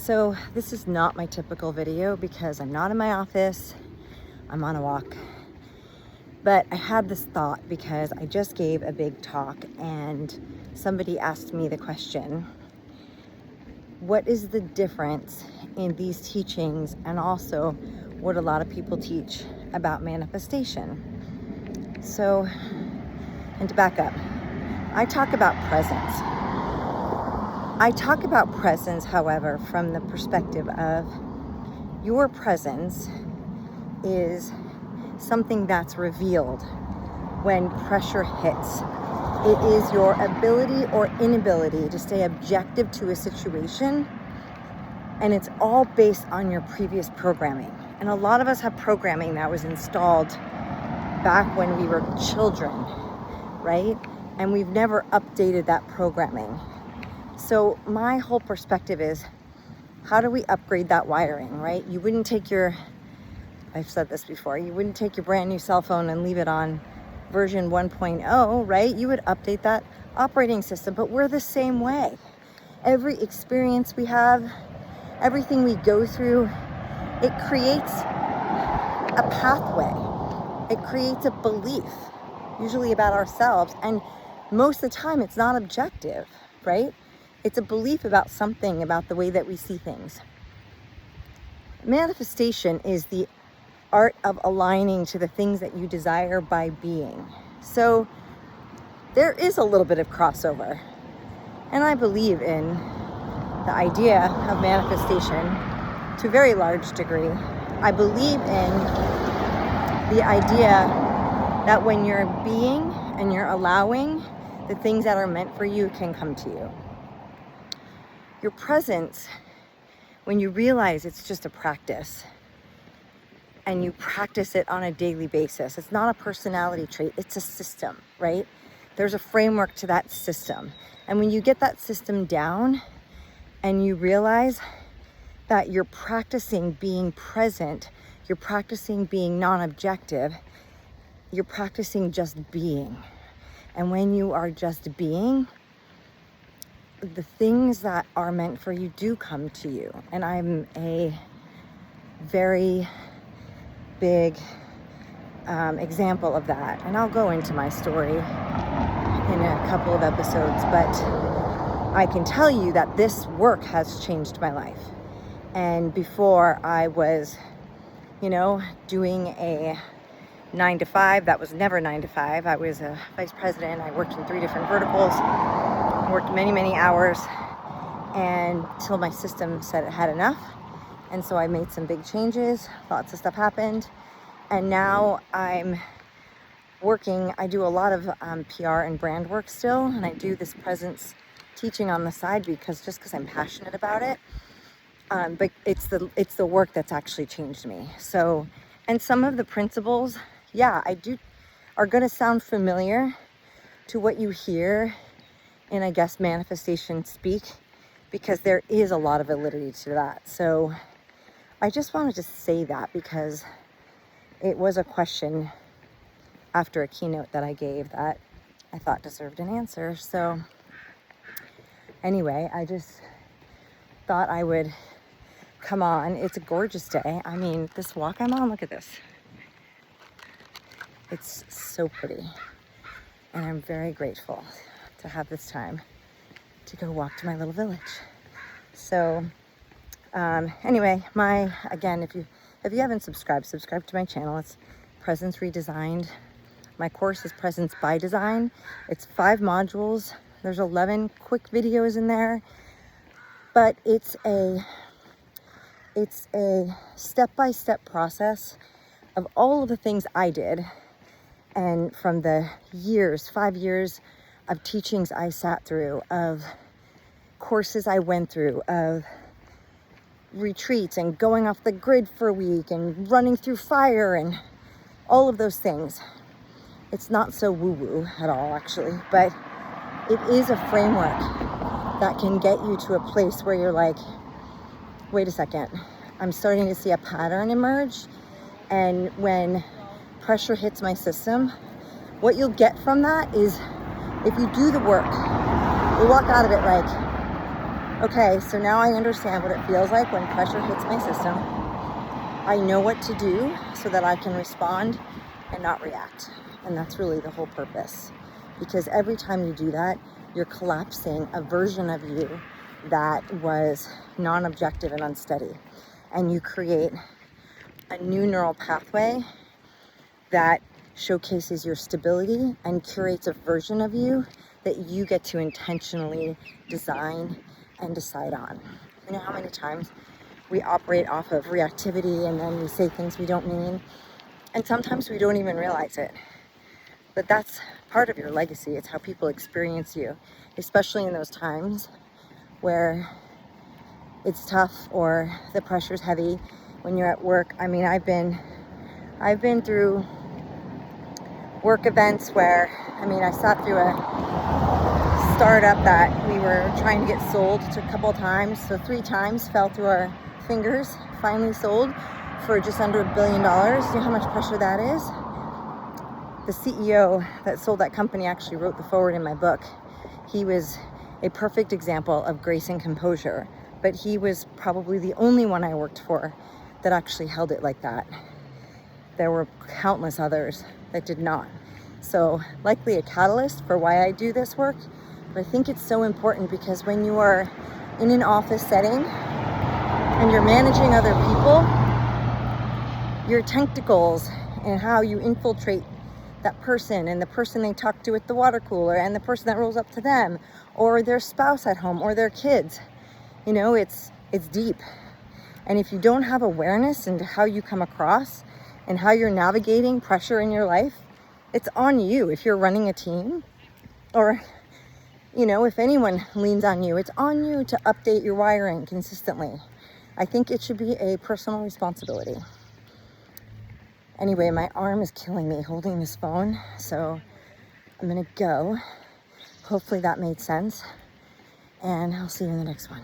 So this is not my typical video because I'm not in my office, I'm on a walk. But I had this thought because I just gave a big talk and somebody asked me the question, what is the difference in these teachings and also what a lot of people teach about manifestation? So, and to back up, I talk about presence. I talk about presence, however, from the perspective of your presence is something that's revealed when pressure hits. It is your ability or inability to stay objective to a situation, and it's all based on your previous programming. And a lot of us have programming that was installed back when we were children, right? And we've never updated that programming. So my whole perspective is, how do we upgrade that wiring, right? You wouldn't take your, I've said this before, you wouldn't take your brand new cell phone and leave it on version 1.0, right? You would update that operating system, but we're the same way. Every experience we have, everything we go through, it creates a pathway. It creates a belief, usually about ourselves. And most of the time it's not objective, right? It's a belief about something, about the way that we see things. Manifestation is the art of aligning to the things that you desire by being. So there is a little bit of crossover. And I believe in the idea of manifestation to a very large degree. I believe in the idea that when you're being and you're allowing, the things that are meant for you can come to you. Your presence, when you realize it's just a practice and you practice it on a daily basis, it's not a personality trait, it's a system, right? There's a framework to that system. And when you get that system down and you realize that you're practicing being present, you're practicing being non-objective, you're practicing just being. And when you are just being, the things that are meant for you do come to you. And I'm a very big example of that. And I'll go into my story in a couple of episodes, but I can tell you that this work has changed my life. And before I was, doing a 9-to-5, that was never 9-to-5. I was a vice president. I worked in 3 different verticals. Worked many, many hours and till my system said it had enough. And so I made some big changes. Lots of stuff happened. And now I'm working. I do a lot of PR and brand work still. And I do this presence teaching on the side because I'm passionate about it. But it's the work that's actually changed me. So, and some of the principles, are going to sound familiar to what you hear in, I guess, manifestation speak, because there is a lot of validity to that. So I just wanted to say that because it was a question after a keynote that I gave that I thought deserved an answer. So anyway, I just thought I would come on. It's a gorgeous day. I mean, this walk I'm on, look at this. It's so pretty. And I'm very grateful to have this time to go walk to my little village. So anyway, again, if you haven't subscribed to my channel. It's Presence Redesigned. My course is Presence by Design. It's 5 modules. There's 11 quick videos in there, but it's a step-by-step process of all of the things I did, and from the 5 years of teachings I sat through, of courses I went through, of retreats and going off the grid for a week and running through fire and all of those things. It's not so woo-woo at all, actually, but it is a framework that can get you to a place where you're like, wait a second, I'm starting to see a pattern emerge. And when pressure hits my system, what you'll get from that is, if you do the work, you walk out of it like, Okay, so now I understand what it feels like when pressure hits my system. I know what to do so that I can respond and not react. And that's really the whole purpose. Because every time you do that, you're collapsing a version of you that was non-objective and unsteady. And you create a new neural pathway that showcases your stability and curates a version of you that you get to intentionally design and decide on. You know how many times we operate off of reactivity and then we say things we don't mean, and sometimes we don't even realize it. But that's part of your legacy. It's how people experience you, especially in those times where it's tough or the pressure's heavy when you're at work. I mean, I've been through work events where, I sat through a startup that we were trying to get sold. It took a couple of times, so 3 times fell through our fingers, finally sold for just under $1 billion. You know how much pressure that is? The CEO that sold that company actually wrote the foreword in my book. He was a perfect example of grace and composure, but he was probably the only one I worked for that actually held it like that. There were countless others that did not. So likely a catalyst for why I do this work. But I think it's so important because when you are in an office setting and you're managing other people, your tentacles and how you infiltrate that person and the person they talk to at the water cooler and the person that rolls up to them or their spouse at home or their kids, it's deep. And if you don't have awareness into how you come across and how you're navigating pressure in your life, it's on you. If you're running a team or, if anyone leans on you, it's on you to update your wiring consistently. I think it should be a personal responsibility. Anyway, my arm is killing me holding this phone, so I'm gonna go. Hopefully that made sense, and I'll see you in the next one.